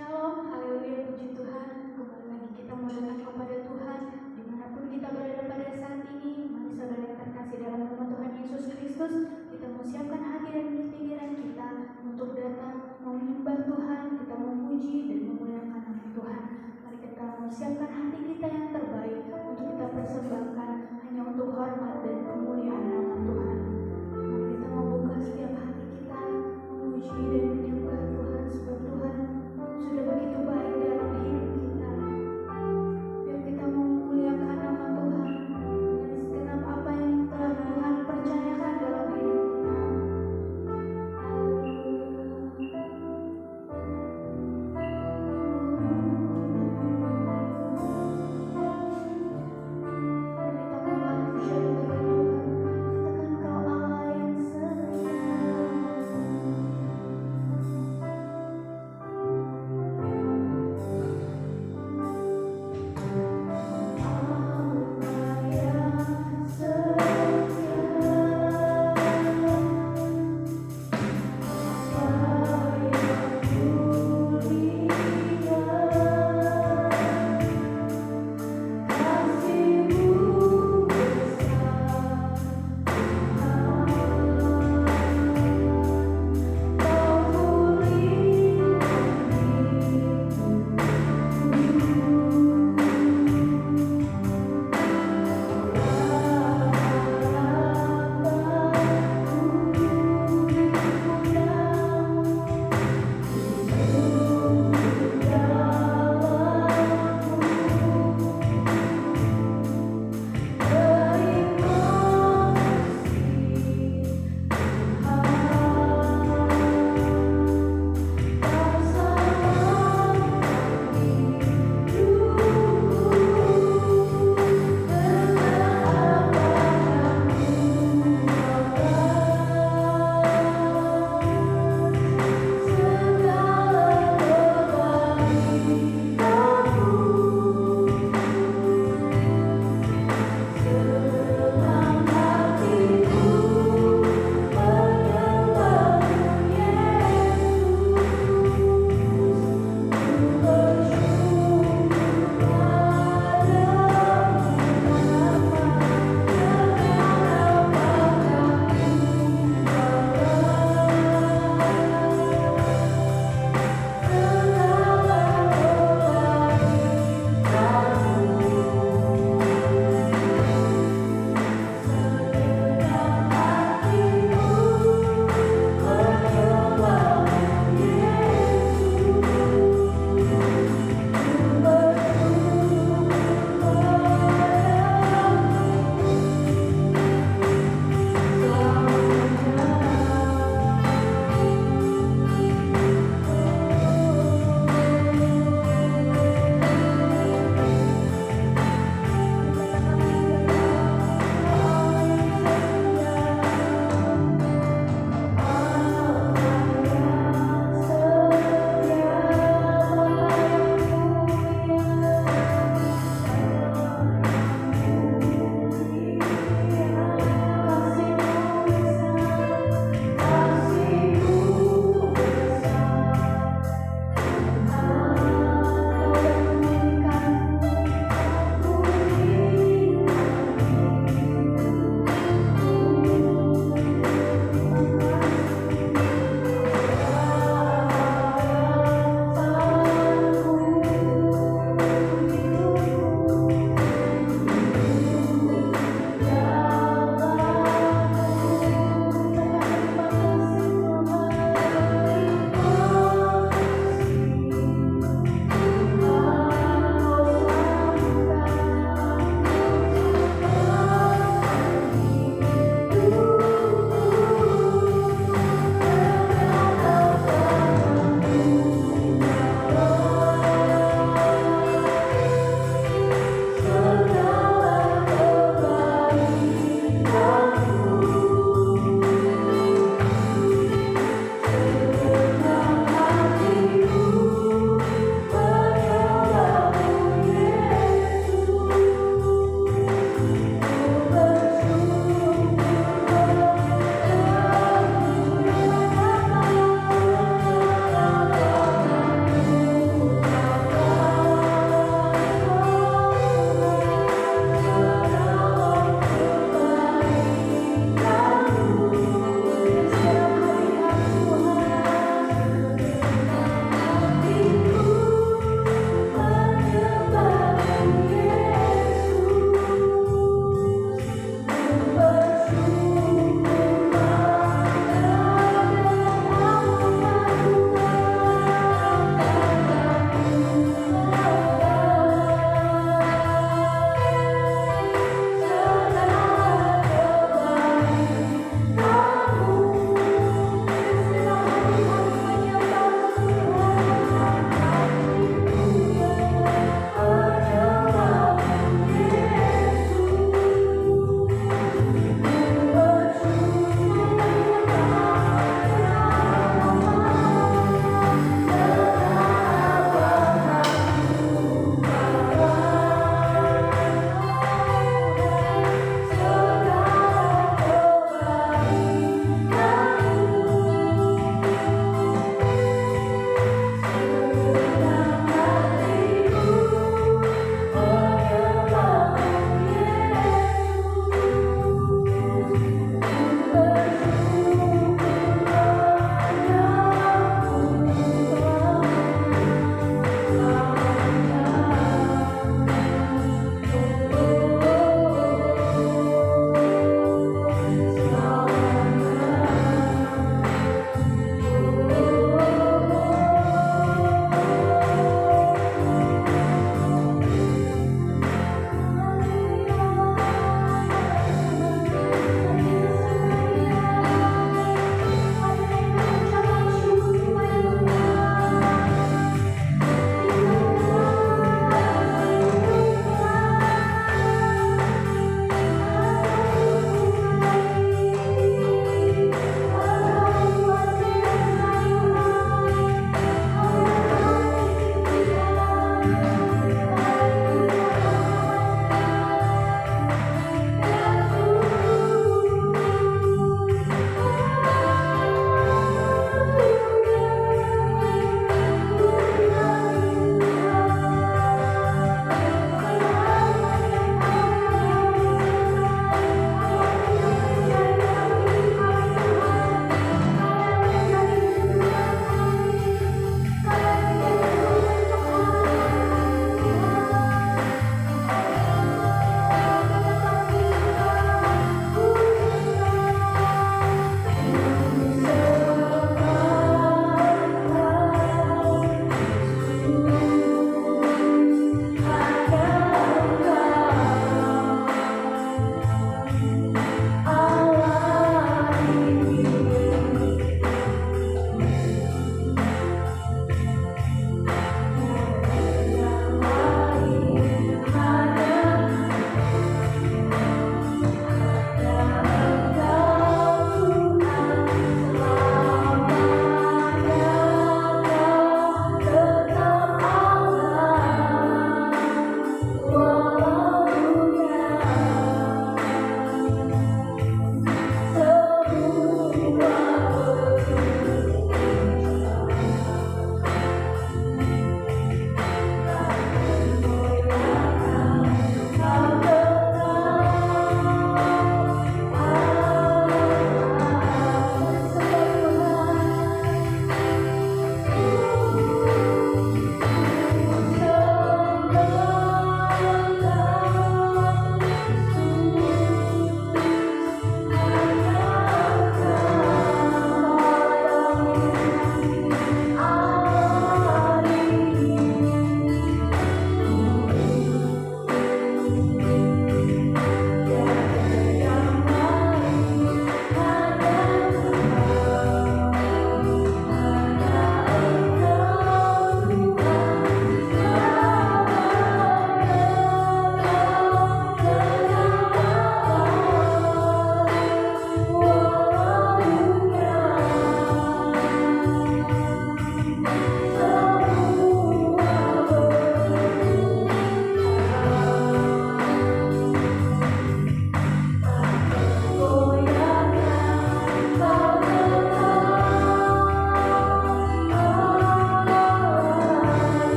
Shalom, haleluya, puji Tuhan. Kembali lagi kita mau datang kepada Tuhan dimanapun kita berada pada saat ini. Mari saudara yang terkasih dalam nama Tuhan Yesus Kristus, kita mau siapkan hati dan pikiran kita untuk datang menyembah Tuhan, kita memuji dan memuliakan nama Tuhan. Mari kita mau siapkan hati kita yang terbaik untuk kita persembahkan hanya untuk hormat dan kemuliaan nama Tuhan. Mari kita membuka setiap hati kita, memuji dan menyembah Tuhan, sebab Tuhan sudah begitu baik dalam hidup kita. Biar kita memuliakan nama Tuhan dengan segenap apa yang telah Tuhan percayakan dalam hidup kita. Mari kita mengaku syukur bagi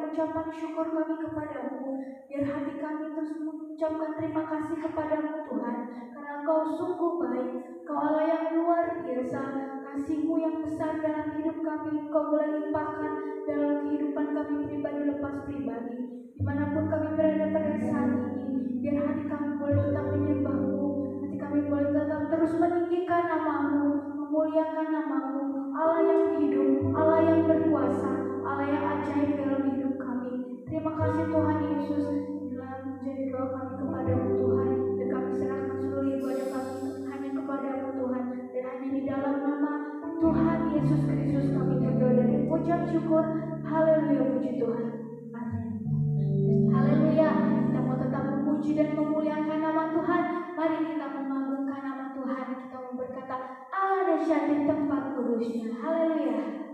ucapan syukur kami kepadamu. Biar hati kami terus mengucapkan terima kasih kepadamu Tuhan, karena Engkau sungguh baik, Engkau Allah yang luar biasa. Kasih-Mu yang besar dalam hidup kami Engkau boleh limpahkan dalam kehidupan kami pribadi lepas pribadi. Dimanapun kami berada pada saat ini, biar hati kami boleh tetap menyembah-Mu, hati kami boleh tetap terus meninggikan nama-Mu, memuliakan nama-Mu, Allah yang hidup, Allah yang berkuasa, Allah yang ajaib dalam hidup kami. Terima kasih Tuhan Yesus, bila menjadi doa kami kepadamu Tuhan, dan kami serahkan seluruh ibadah kami hanya kepadamu Tuhan, dan hanya di dalam nama Tuhan Yesus Kristus kami berdoa dan ucap syukur. Haleluya, puji Tuhan. Amin. Haleluya. Kita mau tetap memuji dan memuliakan nama Tuhan. Mari kita mengagungkan nama Tuhan. Kita mau berkata Allah dahsyat di tempat kudusnya. Haleluya.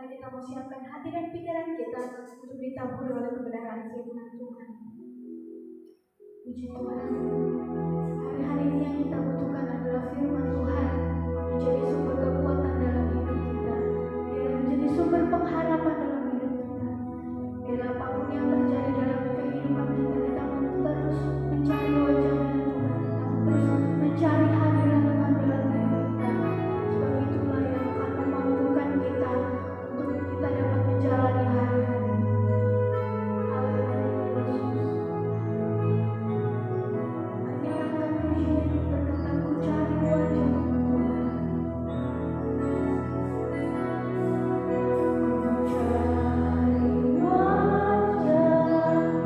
Kita mau siapkan hati dan pikiran kita untuk ditabur oleh kebenaran firman Tuhan. Puji Tuhan. Hari-hari ini yang kita butuhkan adalah firman Tuhan, menjadi sumber kekuatan dalam hidup kita, biar menjadi sumber pengharapan dalam hidup kita. Biar apapun yang terjadi dalam kehidupan kita, kita mau terus mencari wajahnya Tuhan, kita mau terus mencari hadirat Tuhan dalam hidup kita. Sebab itulah yang akan memampukan kita untuk kita dapat menjalani hari-hari. Haleluya Yesus. Hanya angkat pujian berkata, ku cari wajah-Mu Tuhan. Ku cari wajah-Mu.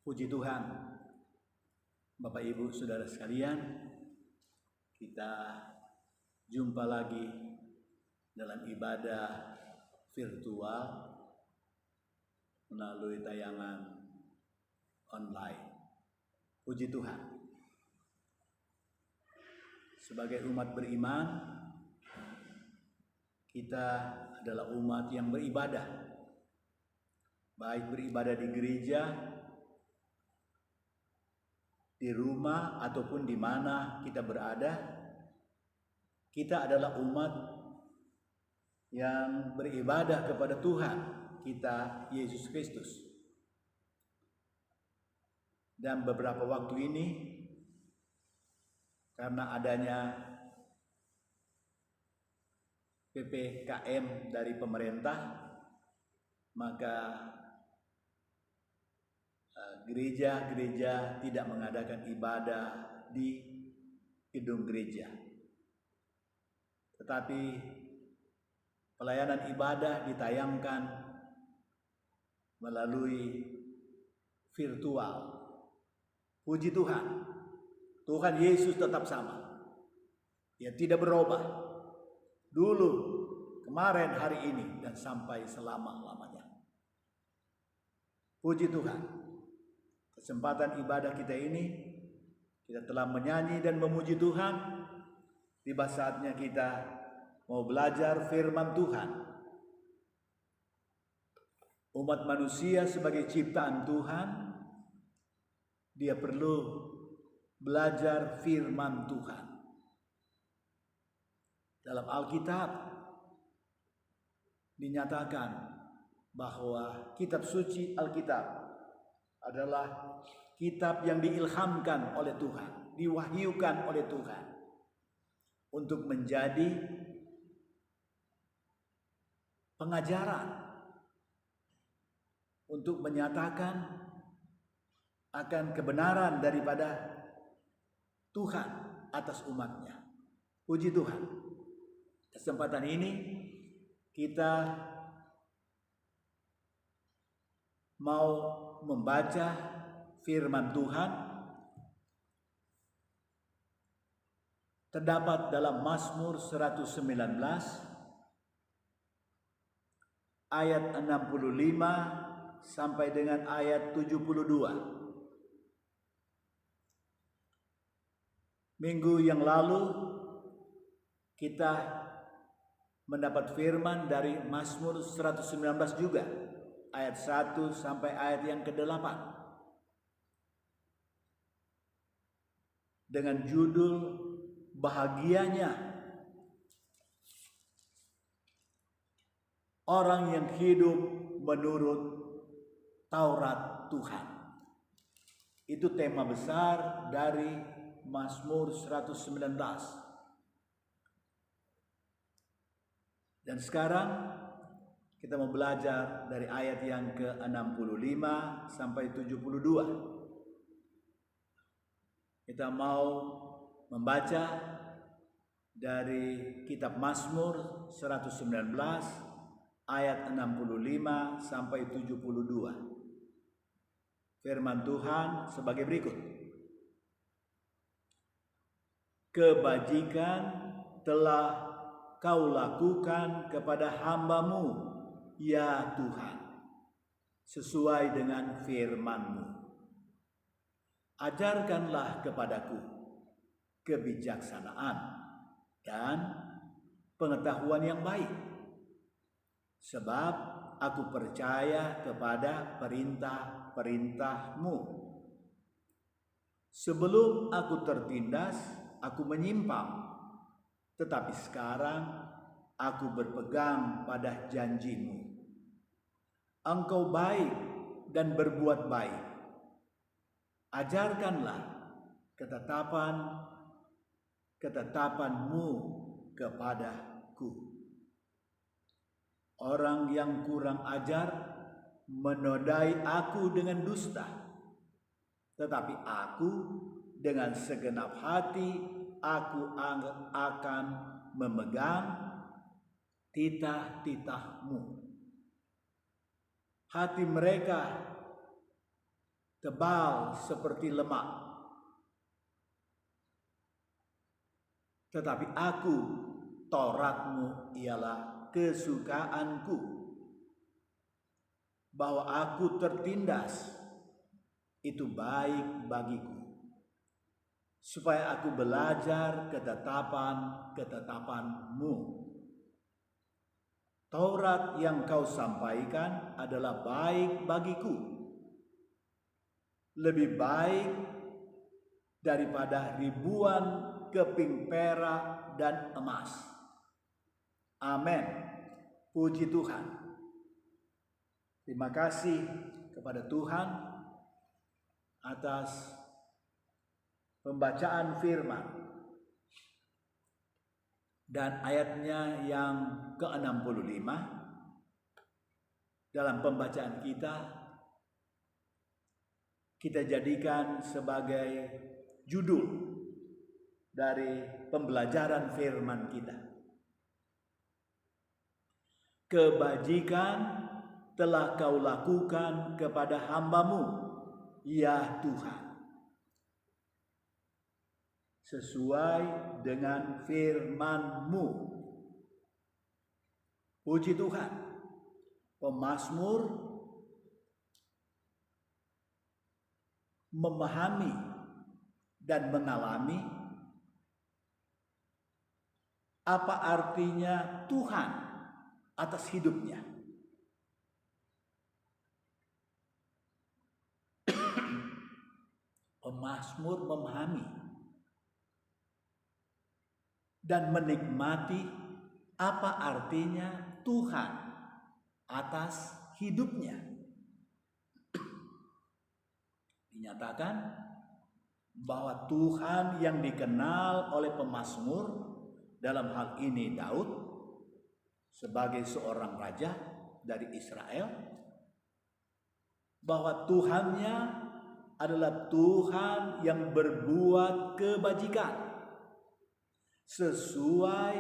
Puji Tuhan, Bapak Ibu Saudara sekalian, kita jumpa lagi dalam ibadah virtual melalui tayangan online. Puji Tuhan. Sebagai umat beriman, kita adalah umat yang beribadah. Baik beribadah di gereja, di rumah, ataupun di mana kita berada, kita adalah umat yang beribadah kepada Tuhan kita, Yesus Kristus. Dan beberapa waktu ini, karena adanya PPKM dari pemerintah, maka gereja-gereja tidak mengadakan ibadah di gedung gereja. Tetapi pelayanan ibadah ditayangkan melalui virtual. Puji Tuhan, Tuhan Yesus tetap sama. Dia tidak berubah. Dulu, kemarin, hari ini, dan sampai selama-lamanya. Puji Tuhan. Kesempatan ibadah kita ini, kita telah menyanyi dan memuji Tuhan. Tiba saatnya kita mau belajar firman Tuhan. Umat manusia sebagai ciptaan Tuhan, dia perlu belajar firman Tuhan. Dalam Alkitab dinyatakan bahwa kitab suci Alkitab adalah kitab yang diilhamkan oleh Tuhan, diwahyukan oleh Tuhan untuk menjadi pengajaran, untuk menyatakan akan kebenaran daripada Tuhan atas umatnya. Puji Tuhan. Kesempatan ini kita mau membaca firman Tuhan terdapat dalam Mazmur 119 ayat 65 sampai dengan ayat 72. Minggu yang lalu kita mendapat firman dari Mazmur 119 juga, ayat 1 sampai ayat yang ke-8. Dengan judul bahagianya orang yang hidup menurut Taurat Tuhan. Itu tema besar dari Mazmur 119. Dan sekarang kita mau belajar dari ayat yang ke-65 sampai 72. Kita mau membaca dari kitab Mazmur 119 ayat 65 sampai 72. Firman Tuhan sebagai berikut. Kebajikan telah Kau lakukan kepada hamba-Mu, ya Tuhan, sesuai dengan firman-Mu. Ajarkanlah kepadaku kebijaksanaan dan pengetahuan yang baik, sebab aku percaya kepada perintah-perintah-Mu. Sebelum aku tertindas, aku menyimpang. Tetapi sekarang aku berpegang pada janji-Mu. Engkau baik dan berbuat baik. Ajarkanlah ketetapan-Mu kepadaku. Orang yang kurang ajar menodai aku dengan dusta. Tetapi aku dengan segenap hati aku akan memegang titah-titah-Mu. Hati mereka tebal seperti lemak. Tetapi aku, Tauratmu ialah kesukaanku, bahwa aku tertindas, itu baik bagiku, supaya aku belajar ketetapan-ketetapanmu. Taurat yang kau sampaikan adalah baik bagiku, lebih baik daripada ribuan keping perak dan emas. Amin. Puji Tuhan. Terima kasih kepada Tuhan atas pembacaan firman. Dan ayatnya yang ke-65 dalam pembacaan kita jadikan sebagai judul dari pembelajaran firman kita. Kebajikan telah kau lakukan kepada hamba-Mu, ya Tuhan, sesuai dengan firman-Mu. Puji Tuhan. Pemazmur memahami dan mengalami apa artinya Tuhan atas hidupnya. Pemazmur memahami dan menikmati apa artinya Tuhan atas hidupnya. Dinyatakan bahwa Tuhan yang dikenal oleh pemazmur, dalam hal ini Daud sebagai seorang raja dari Israel, bahwa Tuhannya adalah Tuhan yang berbuat kebajikan sesuai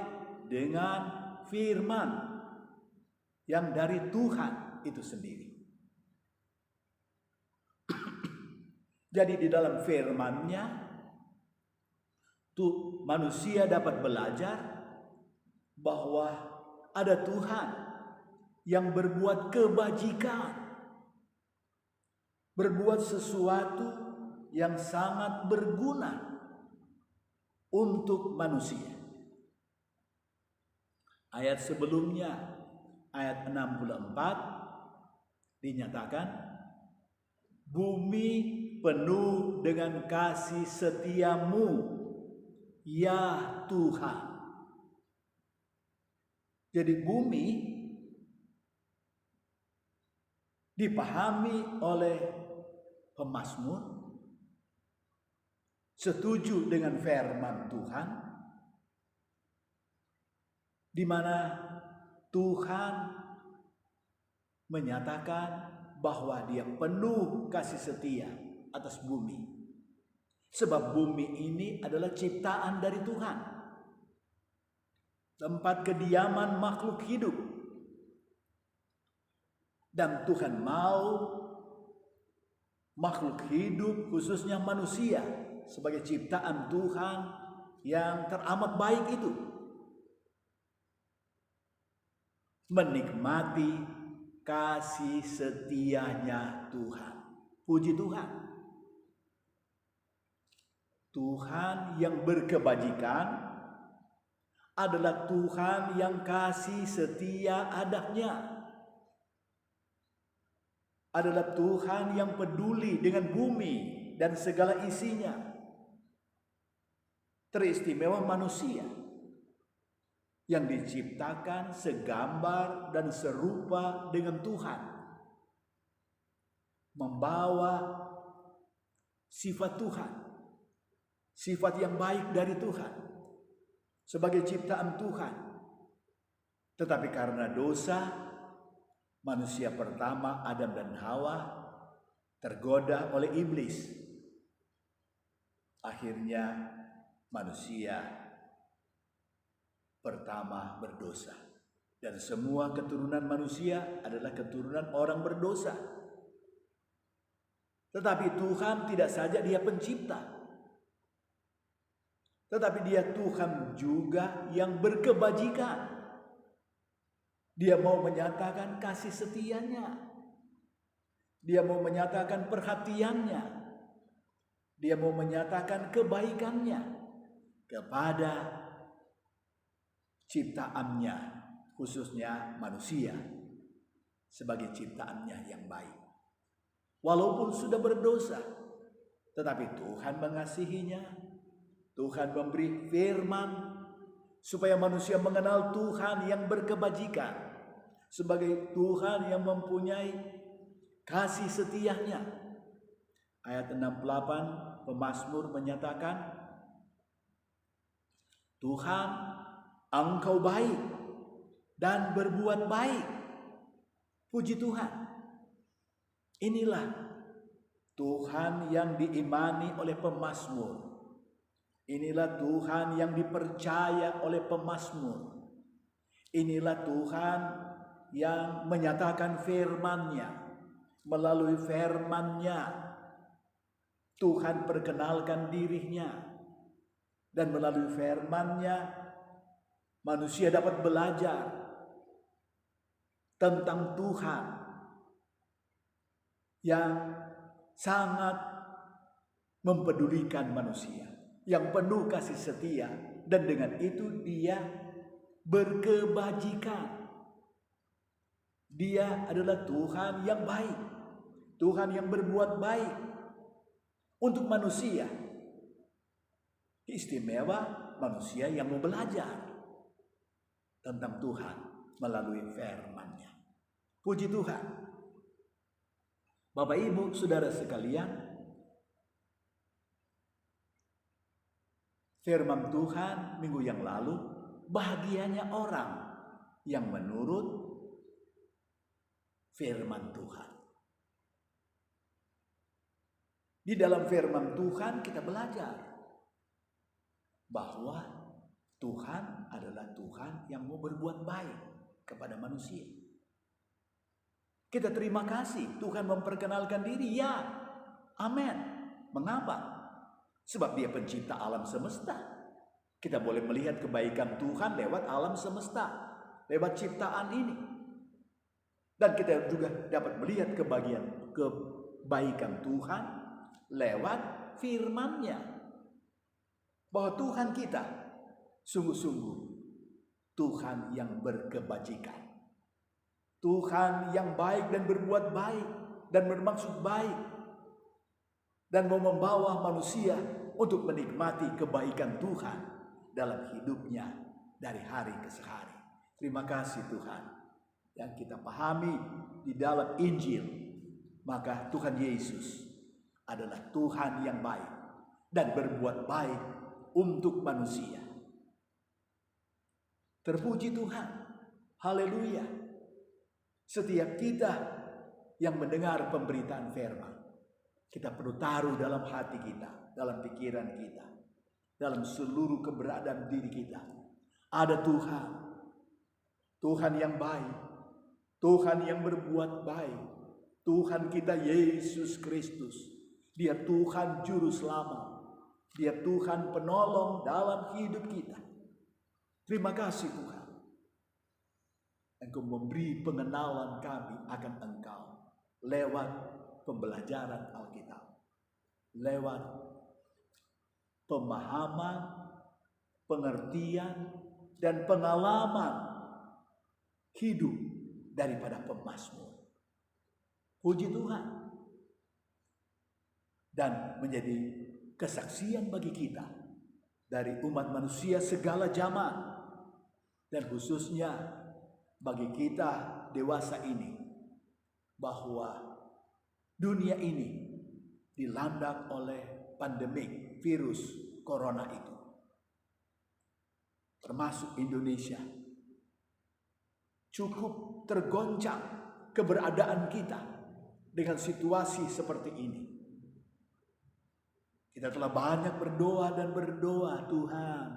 dengan firman yang dari Tuhan itu sendiri. Jadi di dalam firman-Nya manusia dapat belajar bahwa ada Tuhan yang berbuat kebajikan, berbuat sesuatu yang sangat berguna untuk manusia. Ayat sebelumnya, ayat 64, dinyatakan bumi penuh dengan kasih setia-Mu, ya Tuhan. Jadi bumi dipahami oleh pemazmur setuju dengan firman Tuhan, di mana Tuhan menyatakan bahwa Dia penuh kasih setia atas bumi. Sebab bumi ini adalah ciptaan dari Tuhan, tempat kediaman makhluk hidup. Dan Tuhan mau makhluk hidup, khususnya manusia, sebagai ciptaan Tuhan yang teramat baik itu, menikmati kasih setianya Tuhan. Puji Tuhan. Tuhan yang berkebajikan adalah Tuhan yang kasih setia adanya. Adalah Tuhan yang peduli dengan bumi dan segala isinya. Teristimewa manusia yang diciptakan segambar dan serupa dengan Tuhan, membawa sifat Tuhan, sifat yang baik dari Tuhan sebagai ciptaan Tuhan. Tetapi karena dosa, manusia pertama Adam dan Hawa tergoda oleh iblis. Akhirnya manusia pertama berdosa, dan semua keturunan manusia adalah keturunan orang berdosa. Tetapi Tuhan tidak saja Dia pencipta, tetapi Dia Tuhan juga yang berkebajikan. Dia mau menyatakan kasih setianya. Dia mau menyatakan perhatiannya. Dia mau menyatakan kebaikannya kepada ciptaannya, khususnya manusia, sebagai ciptaannya yang baik. Walaupun sudah berdosa, tetapi Tuhan mengasihinya. Tuhan memberi firman supaya manusia mengenal Tuhan yang berkebajikan sebagai Tuhan yang mempunyai kasih setianya. Ayat 68 pemazmur menyatakan, Tuhan, Engkau baik dan berbuat baik. Puji Tuhan. Inilah Tuhan yang diimani oleh pemazmur. Inilah Tuhan yang dipercaya oleh pemazmur. Inilah Tuhan yang menyatakan firman-Nya. Melalui firman-Nya Tuhan perkenalkan dirinya. Dan melalui firman-Nya manusia dapat belajar tentang Tuhan yang sangat mempedulikan manusia, yang penuh kasih setia, dan dengan itu Dia berkebajikan. Dia adalah Tuhan yang baik, Tuhan yang berbuat baik untuk manusia. Istimewa manusia yang mau belajar tentang Tuhan melalui firman-Nya. Puji Tuhan. Bapak Ibu Saudara sekalian, firman Tuhan minggu yang lalu, bahagianya orang yang menurut firman Tuhan. Di dalam firman Tuhan kita belajar bahwa Tuhan adalah Tuhan yang mau berbuat baik kepada manusia. Kita terima kasih Tuhan memperkenalkan diri, ya, amin. Mengapa? Sebab Dia pencipta alam semesta. Kita boleh melihat kebaikan Tuhan lewat alam semesta, lewat ciptaan ini. Dan kita juga dapat melihat kebaikan Tuhan lewat firman-Nya. Bahwa Tuhan kita sungguh-sungguh Tuhan yang berkebajikan. Tuhan yang baik dan berbuat baik dan bermaksud baik. Dan mau membawa manusia untuk menikmati kebaikan Tuhan dalam hidupnya dari hari ke hari. Terima kasih Tuhan. Yang kita pahami di dalam Injil, maka Tuhan Yesus adalah Tuhan yang baik dan berbuat baik untuk manusia. Terpuji Tuhan. Haleluya. Setiap kita yang mendengar pemberitaan firman, kita perlu taruh dalam hati kita, dalam pikiran kita, dalam seluruh keberadaan diri kita. Ada Tuhan. Tuhan yang baik. Tuhan yang berbuat baik. Tuhan kita Yesus Kristus. Dia Tuhan Juru Selamat. Dia Tuhan penolong dalam hidup kita. Terima kasih Tuhan. Engkau memberi pengenalan kami akan Engkau lewat pembelajaran Alkitab, lewat pemahaman, pengertian, dan pengalaman hidup daripada pemazmur. Puji Tuhan. Dan menjadi kesaksian bagi kita dari umat manusia segala zaman, dan khususnya bagi kita dewasa ini, bahwa dunia ini dilanda oleh pandemik virus corona itu, termasuk Indonesia. Cukup tergoncang keberadaan kita dengan situasi seperti ini. Kita telah banyak berdoa dan berdoa, Tuhan,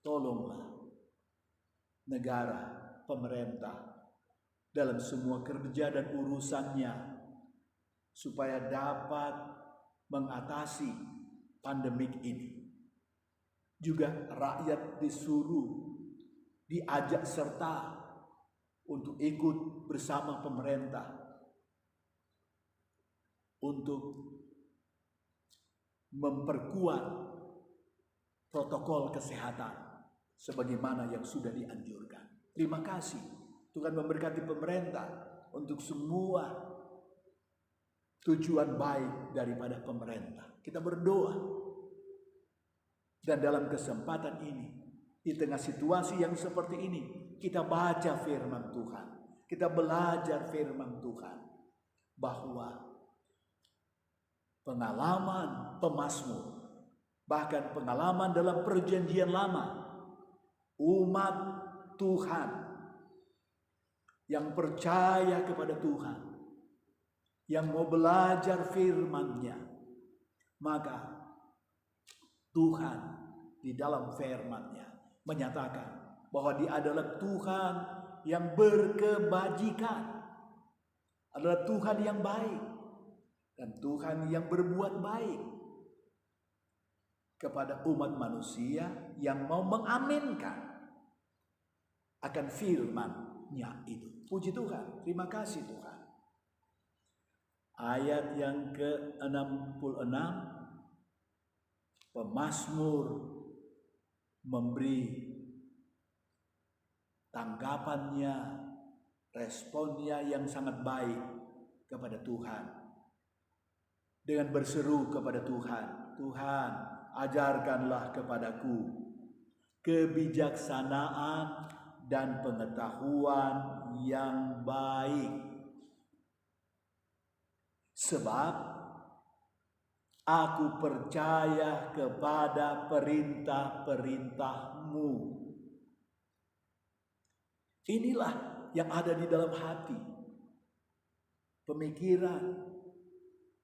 tolonglah negara, pemerintah dalam semua kerja dan urusannya, supaya dapat mengatasi pandemik ini. Juga rakyat disuruh diajak serta untuk ikut bersama pemerintah untuk memperkuat protokol kesehatan sebagaimana yang sudah dianjurkan. Terima kasih. Tuhan memberkati pemerintah untuk semua tujuan baik daripada pemerintah. Kita berdoa. Dan dalam kesempatan ini, di tengah situasi yang seperti ini, kita baca firman Tuhan. Kita belajar firman Tuhan. Bahwa pengalaman pemazmur, bahkan pengalaman dalam perjanjian lama, umat Tuhan yang percaya kepada Tuhan, yang mau belajar firman-Nya, maka Tuhan di dalam firman-Nya menyatakan bahwa Dia adalah Tuhan yang berkebajikan, adalah Tuhan yang baik, dan Tuhan yang berbuat baik kepada umat manusia yang mau mengaminkan akan firman-Nya itu. Puji Tuhan, terima kasih Tuhan. Ayat yang ke-66, pemazmur memberi tanggapannya, responnya yang sangat baik kepada Tuhan. Dengan berseru kepada Tuhan, Tuhan, ajarkanlah kepadaku kebijaksanaan dan pengetahuan yang baik. Sebab aku percaya kepada perintah-perintah-Mu. Inilah yang ada di dalam hati, pemikiran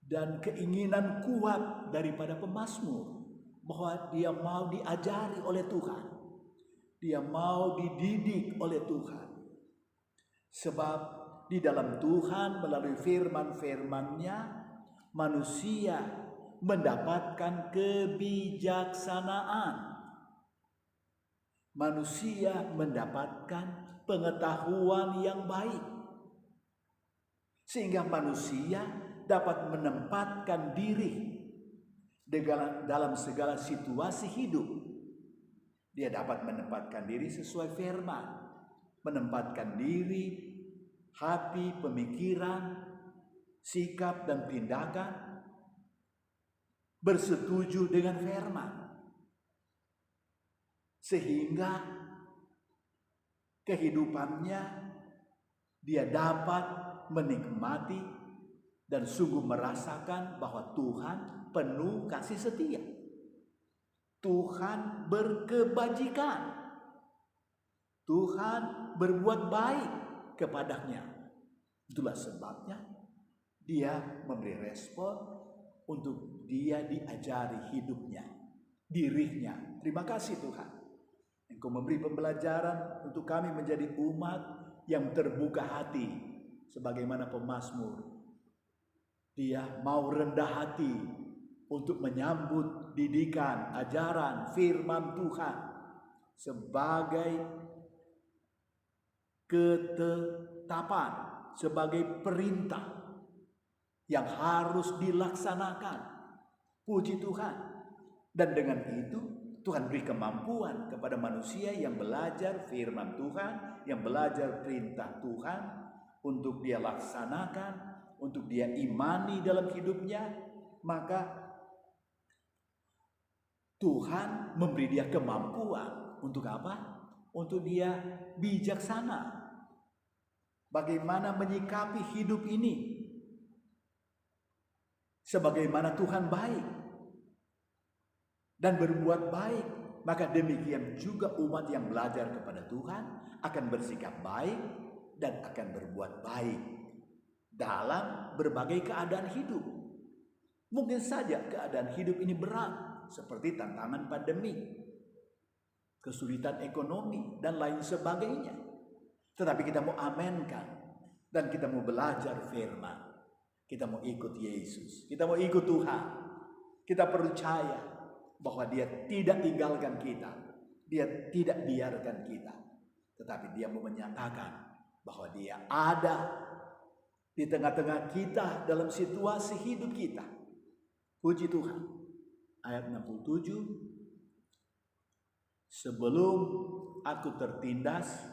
dan keinginan kuat daripada pemazmur, bahwa dia mau diajari oleh Tuhan, dia mau dididik oleh Tuhan. Sebab di dalam Tuhan melalui firman-firman-Nya, manusia mendapatkan kebijaksanaan, manusia mendapatkan pengetahuan yang baik, sehingga manusia dapat menempatkan diri dalam segala situasi hidup. Dia dapat menempatkan diri sesuai firman, menempatkan diri, hati, pemikiran, sikap dan tindakan bersetuju dengan firman, sehingga kehidupannya dia dapat menikmati dan sungguh merasakan bahwa Tuhan penuh kasih setia. Tuhan berkebajikan. Tuhan berbuat baik kepadanya. Itulah sebabnya dia memberi respon untuk dia diajari hidupnya, dirinya. Terima kasih Tuhan. Engkau memberi pembelajaran untuk kami menjadi umat yang terbuka hati, sebagaimana pemazmur. Dia mau rendah hati untuk menyambut didikan, ajaran, firman Tuhan sebagai ketetapan, sebagai perintah yang harus dilaksanakan. Puji Tuhan. Dan dengan itu Tuhan beri kemampuan kepada manusia yang belajar firman Tuhan, yang belajar perintah Tuhan untuk dia laksanakan, untuk dia imani dalam hidupnya. Maka Tuhan memberi dia kemampuan untuk apa? Untuk dia bijaksana. Bagaimana menyikapi hidup ini? Sebagaimana Tuhan baik dan berbuat baik, maka demikian juga umat yang belajar kepada Tuhan akan bersikap baik dan akan berbuat baik dalam berbagai keadaan hidup. Mungkin saja keadaan hidup ini berat, seperti tantangan pandemi, kesulitan ekonomi, dan lain sebagainya. Tetapi kita mau amenkan dan kita mau belajar firman. Kita mau ikut Yesus, kita mau ikut Tuhan. Kita percaya bahwa Dia tidak tinggalkan kita, Dia tidak biarkan kita, tetapi Dia mau menyatakan bahwa Dia ada di tengah-tengah kita dalam situasi hidup kita. Puji Tuhan. Ayat 67. Sebelum aku tertindas,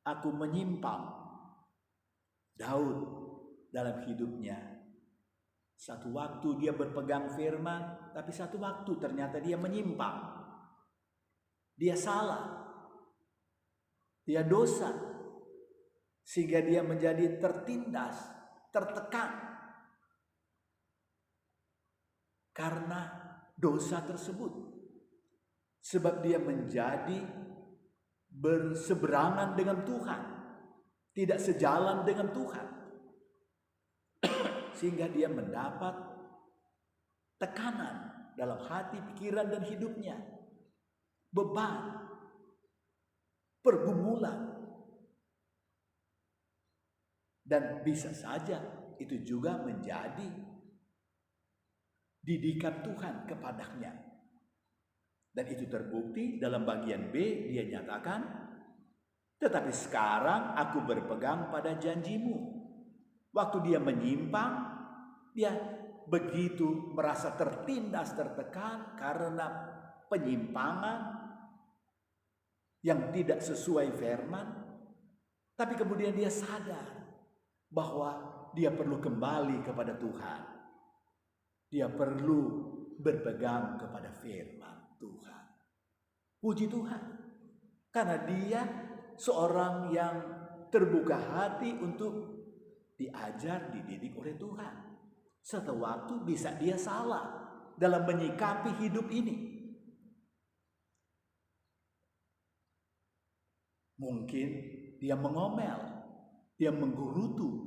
aku menyimpang. Daud dalam hidupnya, satu waktu dia berpegang firman, tapi satu waktu ternyata dia menyimpang. Dia salah. Dia dosa. Sehingga dia menjadi tertindas, tertekan. Karena dosa tersebut. Sebab dia menjadi berseberangan dengan Tuhan. Tidak sejalan dengan Tuhan. Sehingga dia mendapat tekanan dalam hati, pikiran, dan hidupnya. Beban. Pergumulan. Dan bisa saja itu juga menjadi didikan Tuhan kepadanya. Dan itu terbukti dalam bagian B, dia nyatakan, tetapi sekarang aku berpegang pada janjimu. Waktu dia menyimpang, dia begitu merasa tertindas, tertekan karena penyimpangan yang tidak sesuai firman. Tapi kemudian dia sadar bahwa dia perlu kembali kepada Tuhan. Dia perlu berpegang kepada firman Tuhan. Puji Tuhan. Karena dia seorang yang terbuka hati untuk diajar, dididik oleh Tuhan. Suatu waktu bisa dia salah dalam menyikapi hidup ini. Mungkin dia mengomel. Dia menggerutu.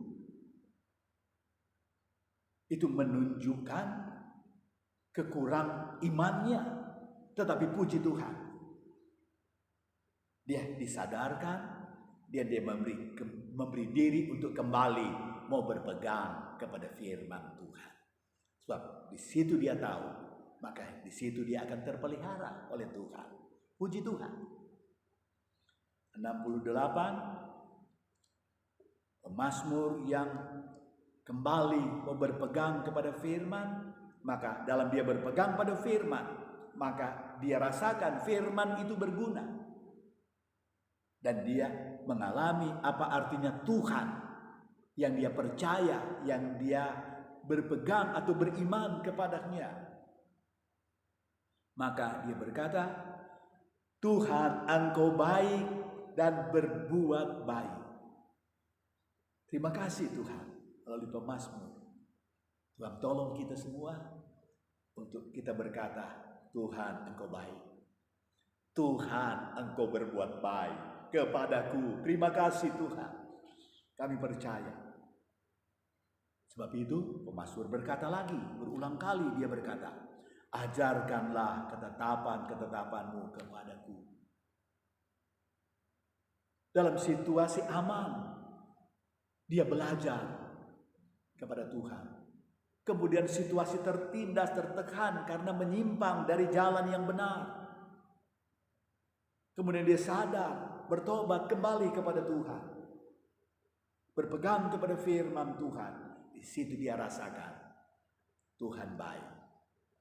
Itu menunjukkan kekurang imannya. Tetapi puji Tuhan, dia disadarkan, dia memberi diri untuk kembali mau berpegang kepada firman Tuhan. Sebab di situ dia tahu, maka di situ dia akan terpelihara oleh Tuhan. Puji Tuhan. 68. Pemazmur yang kembali mau berpegang kepada firman, maka dalam dia berpegang pada firman, maka dia rasakan firman itu berguna. Dan dia mengalami apa artinya Tuhan yang dia percaya, yang dia berpegang atau beriman kepadanya. Maka dia berkata, Tuhan, Engkau baik dan berbuat baik. Terima kasih Tuhan melalui pemazmur. Tuhan tolong kita semua untuk kita berkata, Tuhan Engkau baik. Tuhan Engkau berbuat baik kepadaku. Terima kasih Tuhan. Kami percaya. Sebab itu pemazmur berkata lagi, berulang kali dia berkata, ajarkanlah ketetapan-ketetapanmu kepadaku. Dalam situasi aman, dia belajar kepada Tuhan. Kemudian situasi tertindas, tertekan karena menyimpang dari jalan yang benar. Kemudian dia sadar, bertobat kembali kepada Tuhan. Berpegang kepada firman Tuhan. Di situ dia rasakan Tuhan baik.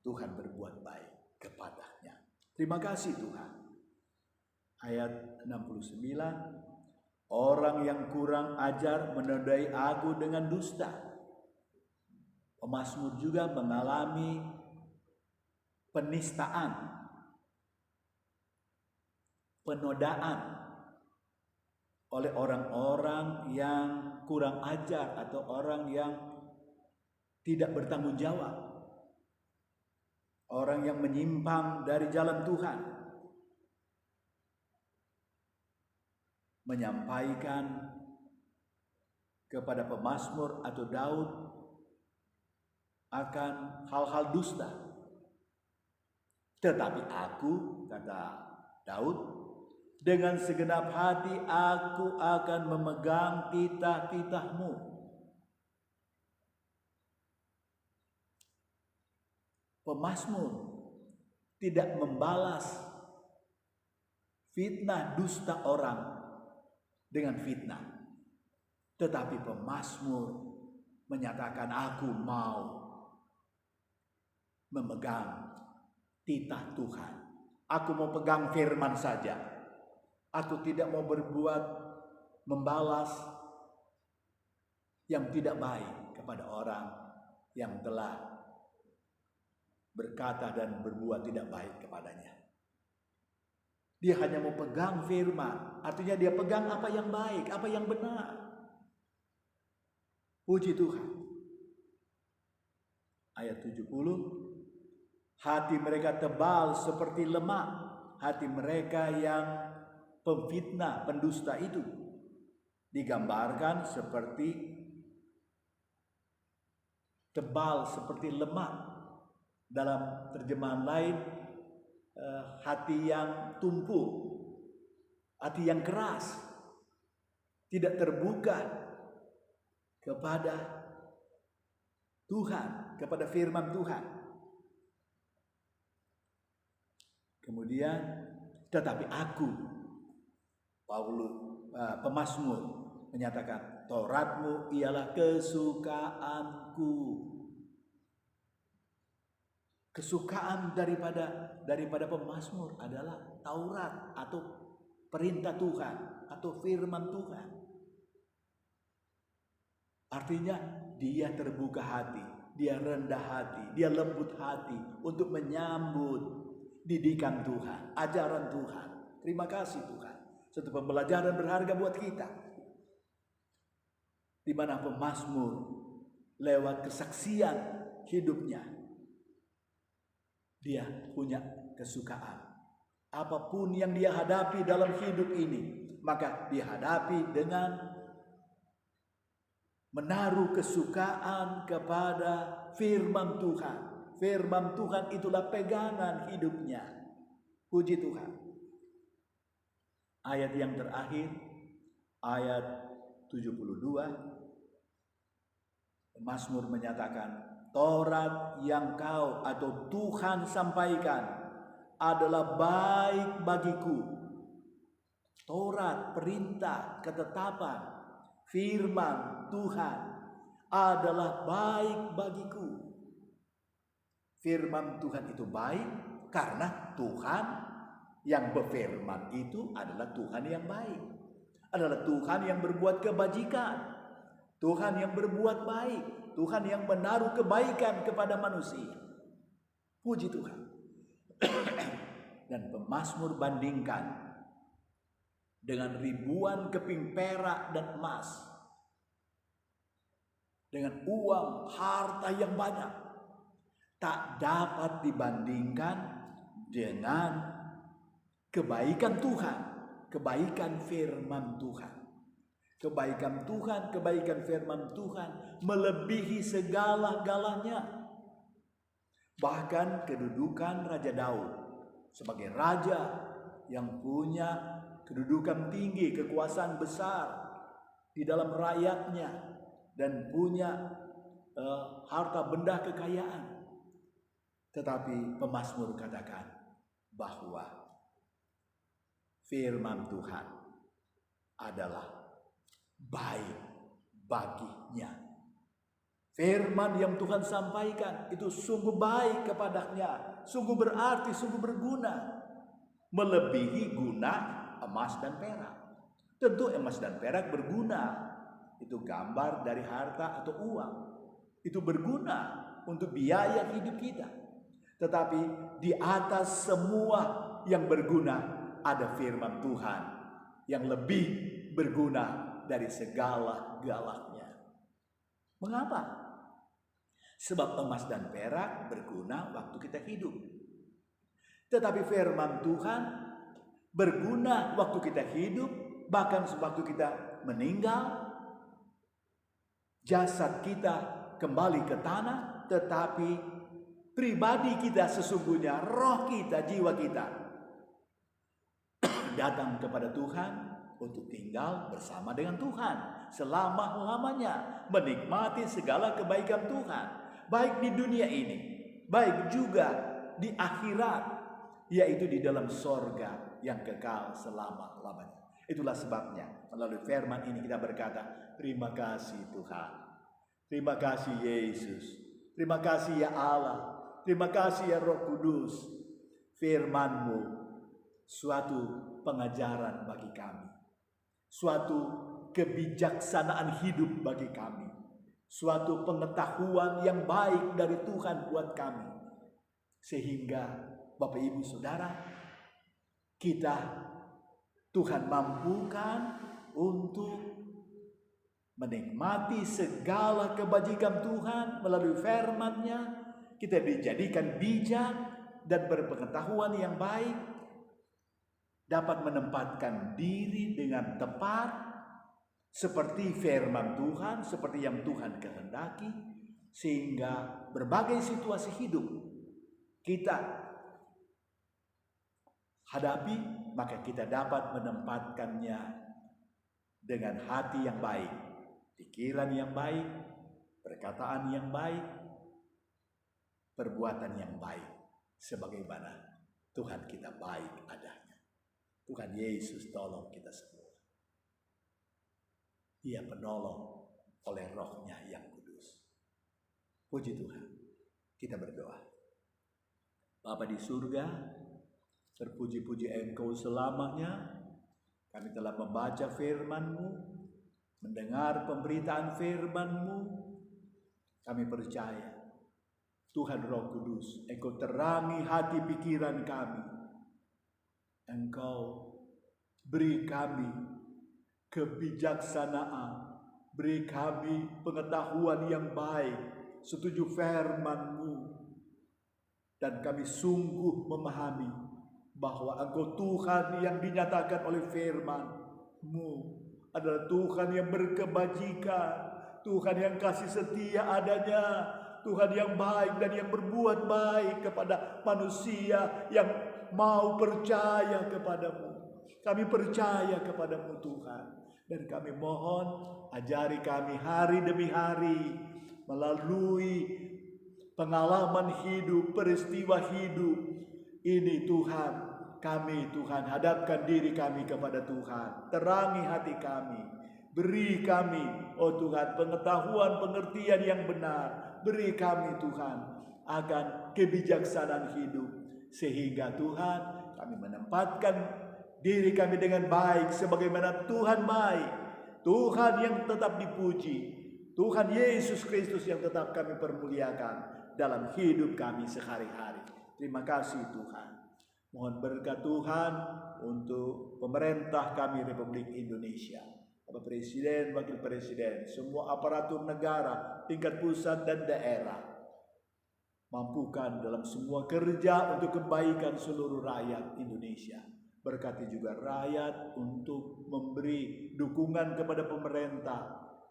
Tuhan berbuat baik kepadanya. Terima kasih Tuhan. Ayat 69. Orang yang kurang ajar menodai aku dengan dusta. Pemazmur juga mengalami penistaan, penodaan oleh orang-orang yang kurang ajar atau orang yang tidak bertanggung jawab. Orang yang menyimpang dari jalan Tuhan. Menyampaikan kepada pemazmur atau Daud akan hal-hal dusta. Tetapi aku, kata Daud, dengan segenap hati aku akan memegang titah-titahmu. Pemazmur tidak membalas fitnah dusta orang dengan fitnah. Tetapi pemazmur menyatakan, aku mau memegang titah Tuhan. Aku mau pegang firman saja. Aku tidak mau berbuat membalas yang tidak baik kepada orang yang telah berkata dan berbuat tidak baik kepadanya. Dia hanya mau pegang firman. Artinya dia pegang apa yang baik, apa yang benar. Puji Tuhan. Ayat 70. Hati mereka tebal seperti lemak. Hati mereka yang pemfitnah, pendusta itu digambarkan seperti tebal, seperti lemak. Dalam terjemahan lain, hati yang tumpul, hati yang keras, tidak terbuka kepada Tuhan, kepada firman Tuhan. Kemudian, tetapi aku, Paulus, pemazmur menyatakan, Tauratmu ialah kesukaanku. Kesukaan daripada pemazmur adalah Taurat atau perintah Tuhan atau firman Tuhan. Artinya dia terbuka hati, dia rendah hati, dia lembut hati untuk menyambut didikan Tuhan, ajaran Tuhan. Terima kasih Tuhan. Satu pembelajaran berharga buat kita. Di mana pemazmur lewat kesaksian hidupnya, dia punya kesukaan. Apapun yang dia hadapi dalam hidup ini, maka dia hadapi dengan menaruh kesukaan kepada firman Tuhan. Firman Tuhan itulah pegangan hidupnya. Puji Tuhan. Ayat yang terakhir, ayat 72, Mazmur menyatakan, Taurat yang kau atau Tuhan sampaikan adalah baik bagiku. Taurat, perintah, ketetapan, firman Tuhan adalah baik bagiku. Firman Tuhan itu baik karena Tuhan yang berfirman itu adalah Tuhan yang baik. Adalah Tuhan yang berbuat kebajikan. Tuhan yang berbuat baik. Tuhan yang menaruh kebaikan kepada manusia. Puji Tuhan. Dan pemazmur bandingkan dengan ribuan keping perak dan emas, dengan uang, harta yang banyak, tak dapat dibandingkan dengan kebaikan Tuhan, kebaikan firman Tuhan. Kebaikan Tuhan, kebaikan firman Tuhan melebihi segala-galanya. Bahkan kedudukan Raja Daud sebagai raja yang punya kedudukan tinggi, kekuasaan besar di dalam rakyatnya, dan punya harta benda kekayaan. Tetapi pemazmur katakan bahwa firman Tuhan adalah baik baginya. Firman yang Tuhan sampaikan itu sungguh baik kepadanya, sungguh berarti, sungguh berguna, melebihi guna emas dan perak. Tentu emas dan perak berguna, itu gambar dari harta atau uang, itu berguna untuk biaya hidup kita. Tetapi di atas semua yang berguna ada firman Tuhan yang lebih berguna dari segala-galanya. Mengapa? Sebab emas dan perak berguna waktu kita hidup. Tetapi firman Tuhan berguna waktu kita hidup, bahkan sewaktu kita meninggal, jasad kita kembali ke tanah, tetapi pribadi kita sesungguhnya, roh kita, jiwa kita datang kepada Tuhan untuk tinggal bersama dengan Tuhan selama-lamanya, menikmati segala kebaikan Tuhan, baik di dunia ini baik juga di akhirat, yaitu di dalam sorga yang kekal selama-lamanya. Itulah sebabnya melalui firman ini kita berkata, terima kasih Tuhan, terima kasih Yesus, terima kasih ya Allah, terima kasih ya Roh Kudus. Firman-Mu suatu pengajaran bagi kami, suatu kebijaksanaan hidup bagi kami, suatu pengetahuan yang baik dari Tuhan buat kami. Sehingga Bapak Ibu Saudara, kita Tuhan mampukan untuk menikmati segala kebajikan Tuhan melalui firman-Nya. Kita dijadikan bijak dan berpengetahuan yang baik, dapat menempatkan diri dengan tepat seperti firman Tuhan, seperti yang Tuhan kehendaki, sehingga berbagai situasi hidup kita hadapi, maka kita dapat menempatkannya dengan hati yang baik, pikiran yang baik, perkataan yang baik, perbuatan yang baik, sebagaimana Tuhan kita baik adanya. Tuhan Yesus tolong kita semua. Dia penolong oleh Roh-Nya yang kudus. Puji Tuhan. Kita berdoa. Bapa di surga, terpuji-puji Engkau selamanya. Kami telah membaca firman-Mu, mendengar pemberitaan firman-Mu. Kami percaya Tuhan Roh Kudus, Engkau terangi hati pikiran kami. Engkau beri kami kebijaksanaan, beri kami pengetahuan yang baik, setuju firman-Mu. Dan kami sungguh memahami bahwa Engkau Tuhan yang dinyatakan oleh firman-Mu adalah Tuhan yang berkebajikan, Tuhan yang kasih setia adanya, Tuhan yang baik dan yang berbuat baik kepada manusia yang mau percaya kepadamu. Kami percaya kepadamu Tuhan, dan kami mohon ajari kami hari demi hari melalui pengalaman hidup, peristiwa hidup ini Tuhan. Kami Tuhan hadapkan diri kami kepada Tuhan, terangi hati kami, beri kami oh Tuhan pengetahuan, pengertian yang benar, beri kami Tuhan akan kebijaksanaan hidup, sehingga Tuhan kami menempatkan diri kami dengan baik sebagaimana Tuhan baik, Tuhan yang tetap dipuji, Tuhan Yesus Kristus yang tetap kami permuliakan dalam hidup kami sehari-hari. Terima kasih Tuhan. Mohon berkat Tuhan untuk pemerintah kami Republik Indonesia, Bapak Presiden, Wakil Presiden, semua aparatur negara tingkat pusat dan daerah. Mampukan dalam semua kerja untuk kebaikan seluruh rakyat Indonesia. Berkati juga rakyat untuk memberi dukungan kepada pemerintah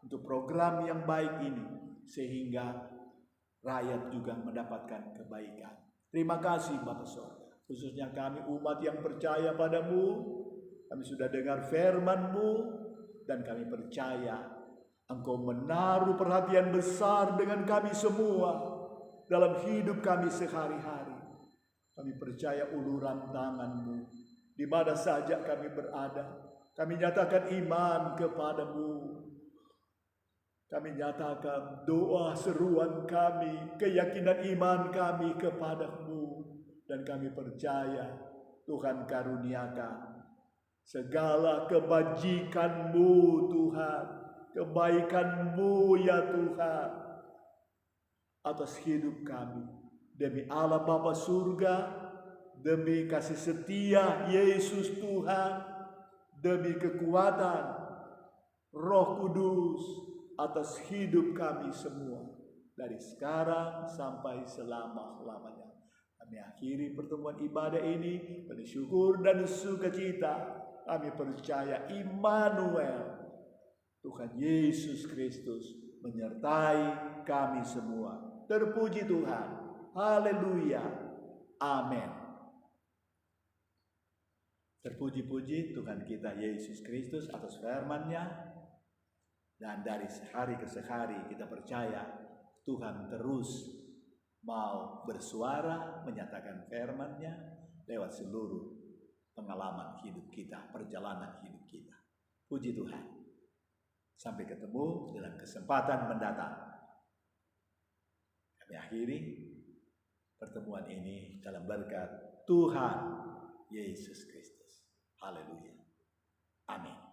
untuk program yang baik ini, sehingga rakyat juga mendapatkan kebaikan. Terima kasih Bapak Surga. Khususnya kami umat yang percaya padamu, kami sudah dengar firman-Mu, dan kami percaya Engkau menaruh perhatian besar dengan kami semua dalam hidup kami sehari-hari. Kami percaya uluran tangan-Mu di mana saja kami berada. Kami nyatakan iman kepadamu. Kami nyatakan doa seruan kami, keyakinan iman kami kepadamu. Dan kami percaya Tuhan karuniakan segala kebajikan-Mu Tuhan, kebaikan-Mu ya Tuhan atas hidup kami. Demi Allah Bapa surga, demi kasih setia Yesus Tuhan, demi kekuatan Roh Kudus atas hidup kami semua dari sekarang sampai selama-lamanya. Kami akhiri pertemuan ibadah ini penuh syukur dan sukacita. Kami percaya Immanuel, Tuhan Yesus Kristus menyertai kami semua. Terpuji Tuhan. Haleluya. Amin. Terpuji-puji Tuhan kita Yesus Kristus atas firman-Nya. Dan dari hari ke hari kita percaya Tuhan terus mau bersuara, menyatakan firman-Nya lewat seluruh pengalaman hidup kita, perjalanan hidup kita. Puji Tuhan. Sampai ketemu dalam kesempatan mendatang. Kami akhiri pertemuan ini dalam berkat Tuhan Yesus Kristus. Haleluya. Amin.